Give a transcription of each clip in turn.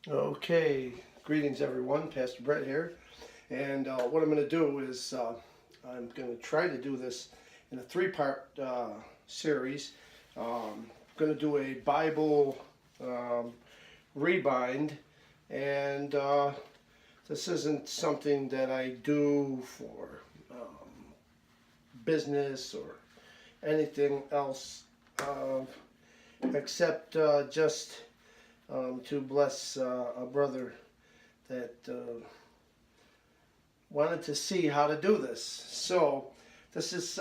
Okay, greetings everyone. Pastor Brett here, and what I'm going to do is I'm going to try to do this in a three-part series. I'm going to do a Bible rebind, and this isn't something that I do for business or anything else except just to bless a brother that wanted to see how to do this. So this is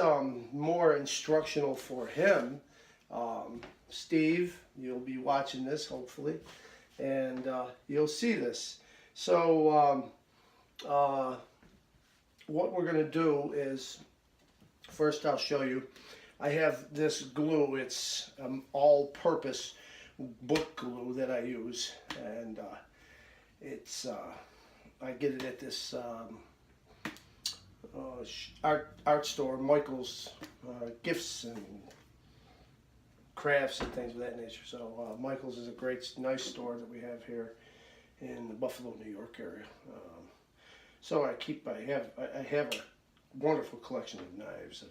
more instructional for him. Steve, you'll be watching this hopefully, and you'll see this. So what we're going to do is, first I'll show you. I have this glue. It's all-purpose book glue that I use, and it's I get it at this art store, Michael's Gifts and Crafts and things of that nature. So Michael's is a nice store that we have here in the Buffalo, New York area. So I have a wonderful collection of knives.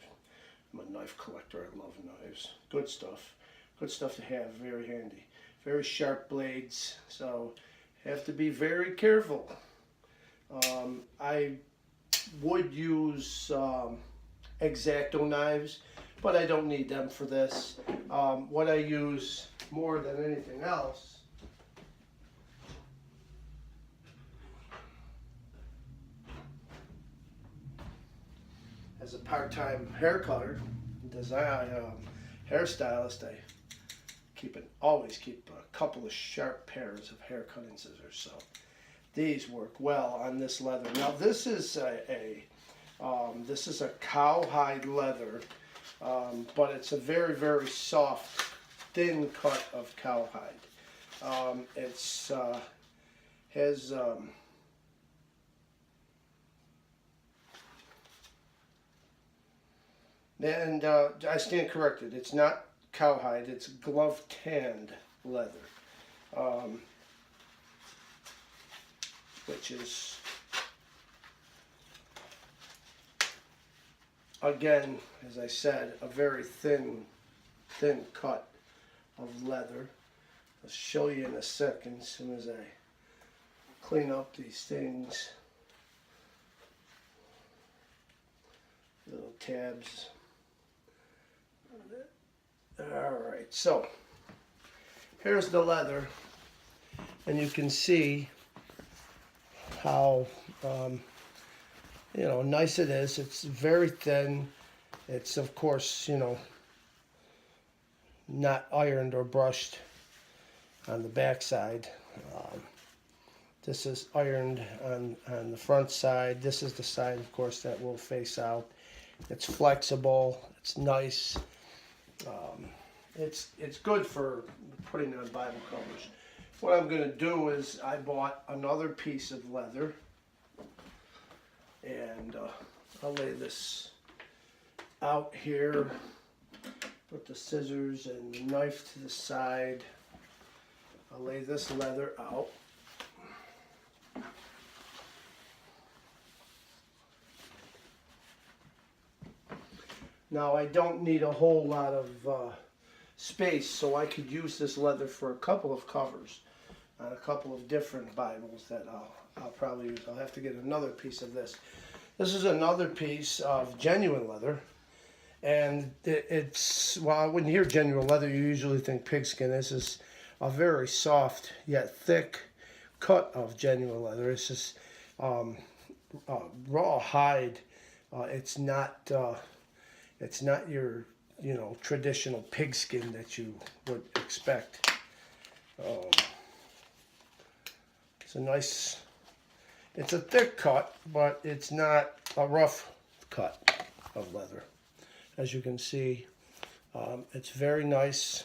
I'm a knife collector. I love knives. Good stuff. Good stuff to have, very handy. Very sharp blades, so have to be very careful. I would use X-Acto knives, but I don't need them for this. What I use more than anything else as a part-time hair cutter, hairstylist, I always keep a couple of sharp pairs of hair cutting scissors. So these work well on this leather. Now this is this is a cowhide leather, but it's a very, very soft, thin cut of cowhide. It's has and I stand corrected. It's not cowhide, it's glove tanned leather, which is, again, as I said, a very thin cut of leather. I'll show you in a second as soon as I clean up these things. Little tabs. Alright, so here's the leather, and you can see how nice it is. It's very thin. It's, of course, not ironed or brushed on the back side. This is ironed on the front side. This is the side, of course, that will face out. It's flexible. It's nice. It's good for putting on Bible covers. What I'm going to do is I bought another piece of leather, and I'll lay this out here, put the scissors and the knife to the side. I'll lay this leather out. Now I don't need a whole lot of space, so I could use this leather for a couple of covers on a couple of different Bibles that I'll probably use. I'll have to get another piece of this. This is another piece of genuine leather, and well, when you hear genuine leather, you usually think pigskin. This is a very soft yet thick cut of genuine leather. It's just raw hide. It's not your traditional pigskin that you would expect. It's a thick cut, but it's not a rough cut of leather. As you can see, it's very nice.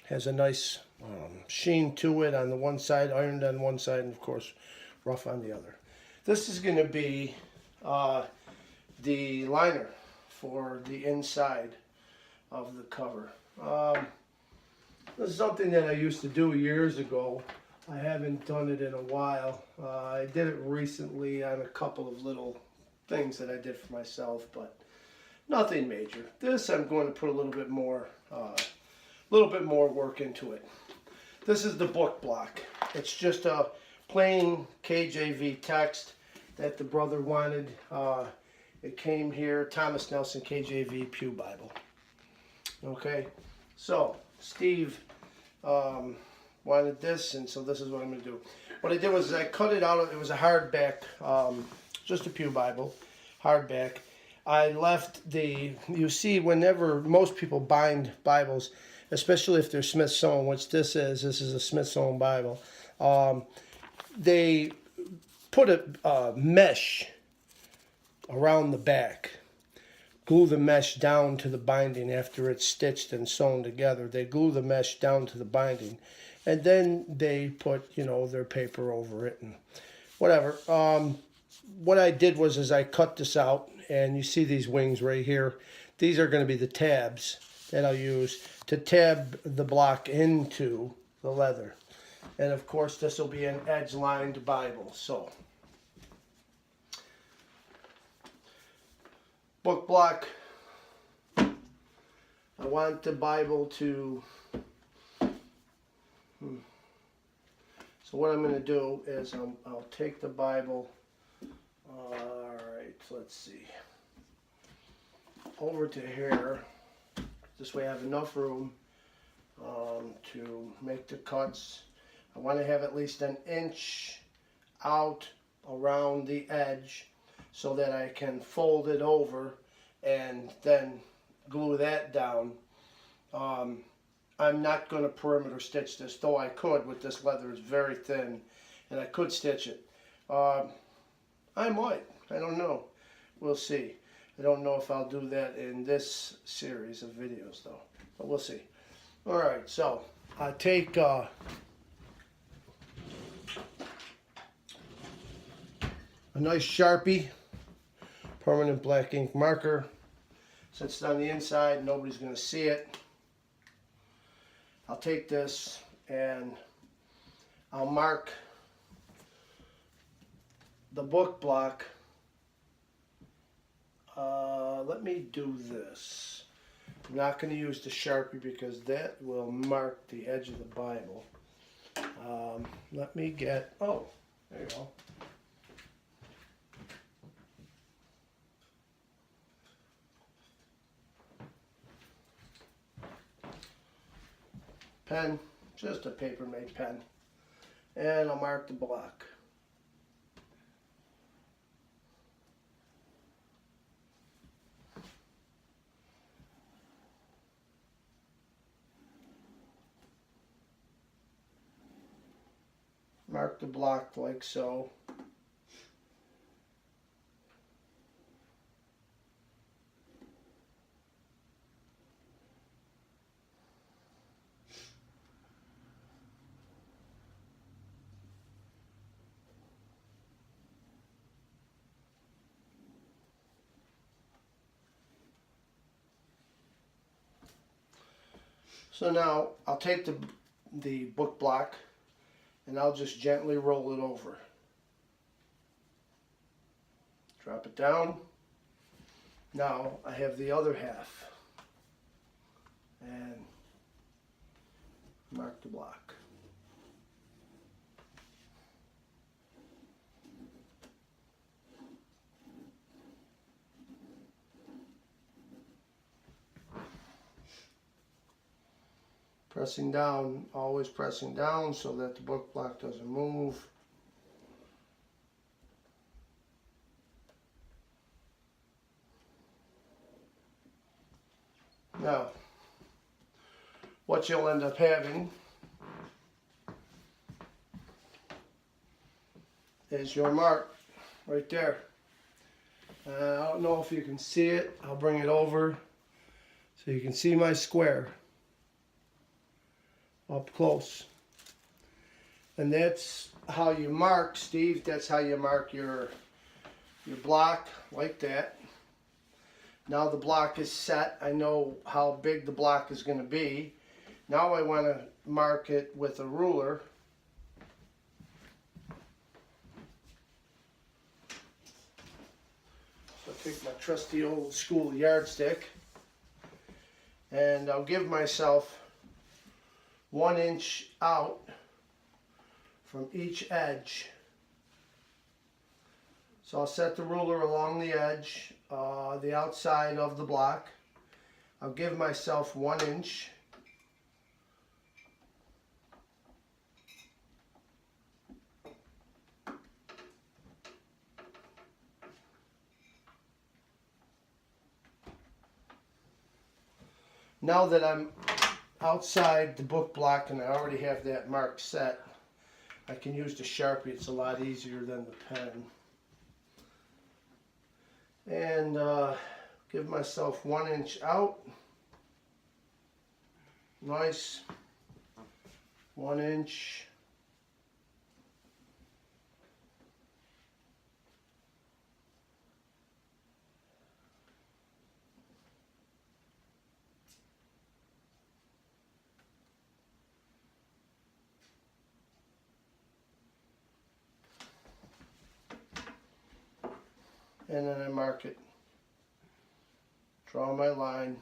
Has a nice sheen to it on the one side, ironed on one side, and of course rough on the other. This is going to be the liner for the inside of the cover. This is something that I used to do years ago. I haven't done it in a while. I did it recently on a couple of little things that I did for myself, but nothing major. This I'm going to put a little bit more work into it. This is the book block. It's just a plain KJV text that the brother wanted. It came here, Thomas Nelson KJV Pew Bible. Okay, so Steve wanted this, and so this is what I'm going to do. What I did was I cut it out. It was a hardback, just a Pew Bible, hardback. I left you see, whenever most people bind Bibles, especially if they're Smithsonian, which this is a Smithsonian Bible, they put a mesh around the back, glue the mesh down to the binding after it's stitched and sewn together. They glue the mesh down to the binding, and then they put, their paper over it and whatever. What I did was I cut this out, and you see these wings right here. These are going to be the tabs that I'll use to tab the block into the leather. And of course, this will be an edge-lined Bible. So, book block. I want the Bible to... So what I'm going to do is I'll take the Bible. All right, let's see. Over to here. This way I have enough room to make the cuts. I want to have at least an inch out around the edge so that I can fold it over and then glue that down. I'm not going to perimeter stitch this, though I could with this leather. It's very thin, and I could stitch it. I might. I don't know. We'll see. I don't know if I'll do that in this series of videos, though. But we'll see. All right, so I take a nice Sharpie, permanent black ink marker. Since it's on the inside, nobody's going to see it. I'll take this and I'll mark the book block. Let me do this. I'm not going to use the Sharpie because that will mark the edge of the Bible. Let me get, oh, there you go. Pen, just a paper-made pen. And I'll mark the block. Mark the block like so. So now I'll take the book block and I'll just gently roll it over. Drop it down. Now I have the other half. And mark the block. Pressing down, always pressing down so that the book block doesn't move. Now, what you'll end up having is your mark right there. I don't know if you can see it. I'll bring it over so you can see my square up close. And that's how you mark, Steve. That's how you mark your block, like that. Now the block is set. I know how big the block is going to be. Now I want to mark it with a ruler. So I take my trusty old school yardstick, and I'll give myself 1 inch out from each edge. So I'll set the ruler along the edge, the outside of the block. I'll give myself 1 inch. Now that I'm outside the book block and I already have that mark set, I can use the Sharpie. It's a lot easier than the pen. And give myself 1 inch out. Nice. 1 inch. And then I mark it. Draw my line.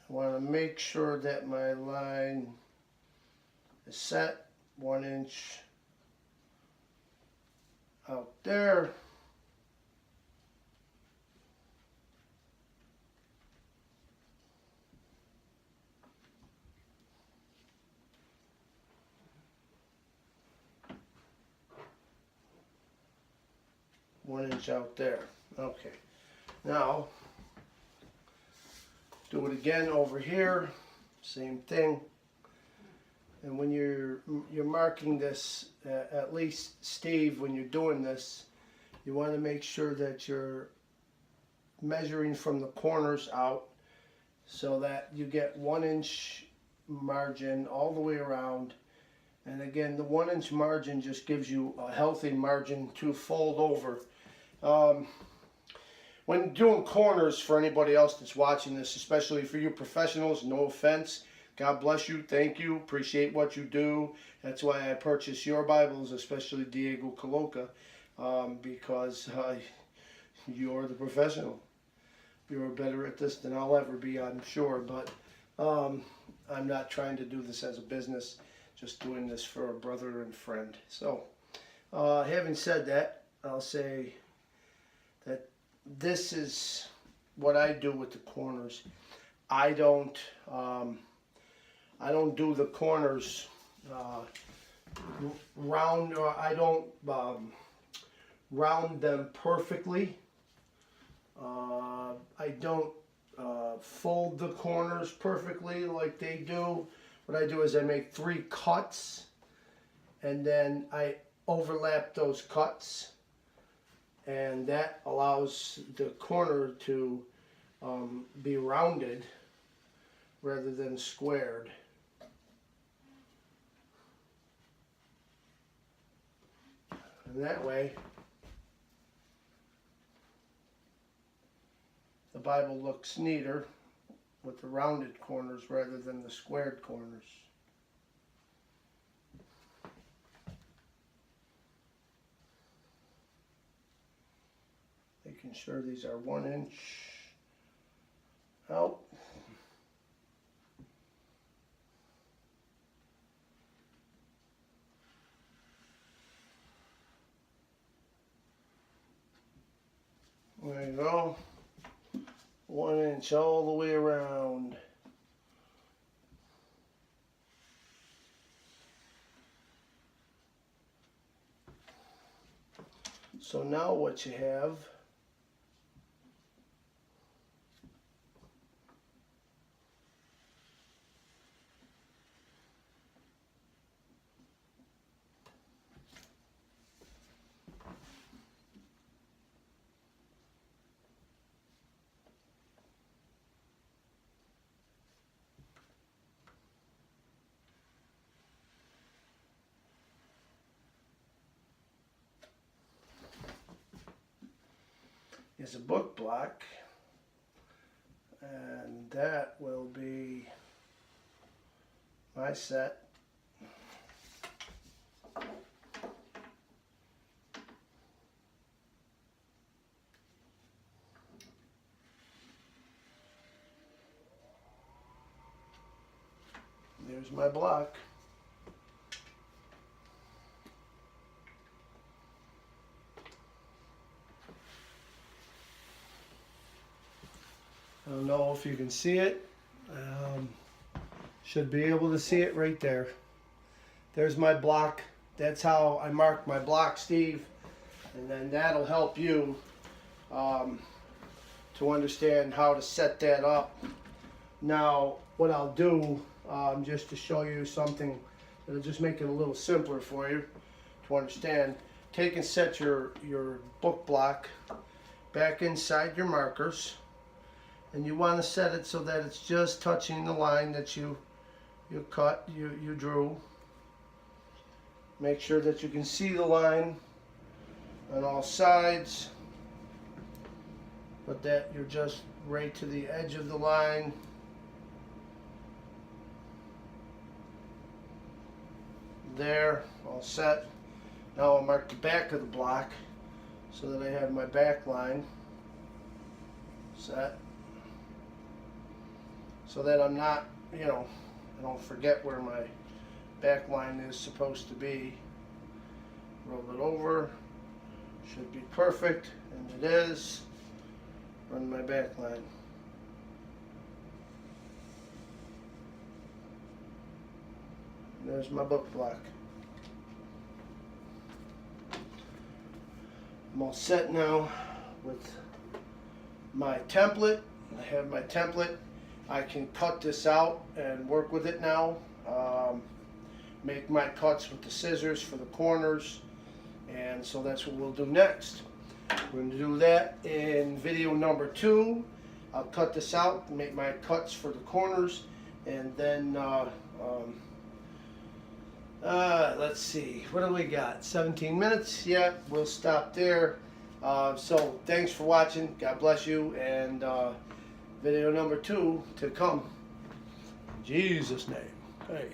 I want to make sure that my line is set 1 inch out there. One inch out there. Okay. Now do it again over here. Same thing. And when you're marking this, at least Steve, when you're doing this, you want to make sure that you're measuring from the corners out so that you get 1 inch margin all the way around. And again, the 1 inch margin just gives you a healthy margin to fold over. When doing corners, for anybody else that's watching this, especially for you professionals, no offense, God bless you, thank you, appreciate what you do. That's why I purchase your Bibles, especially Diego Coloca, because you're the professional. You're better at this than I'll ever be, I'm sure, but I'm not trying to do this as a business, just doing this for a brother and friend. So, having said that, I'll say that this is what I do with the corners. I don't do the corners round, or I don't round them perfectly. I don't fold the corners perfectly like they do. What I do is I make 3 cuts, and then I overlap those cuts, and that allows the corner to be rounded rather than squared. And that way, the Bible looks neater with the rounded corners rather than the squared corners. Making sure these are 1 inch out. There you go. 1 inch all the way around. So now what you have is a book block, and that will be my set. There's my block. I don't know if you can see it. Should be able to see it right there. There's my block. That's how I mark my block, Steve. And then that'll help you to understand how to set that up. Now, what I'll do, just to show you something that'll just make it a little simpler for you to understand, take and set your book block back inside your markers. And you want to set it so that it's just touching the line that you drew. Make sure that you can see the line on all sides, but that you're just right to the edge of the line. There, all set. Now I'll mark the back of the block so that I have my back line set, so that I'm not, I don't forget where my back line is supposed to be. Roll it over, should be perfect, and it is. Run my back line. And there's my book block. I'm all set now with my template. I have my template. I can cut this out and work with it now. Make my cuts with the scissors for the corners, and so that's what we'll do next. We're going to do that in video number 2. I'll cut this out and make my cuts for the corners, and then let's see, what do we got? 17 minutes. Yeah, we'll stop there. So thanks for watching. God bless you, and video number 2 to come. In Jesus' name. Hey.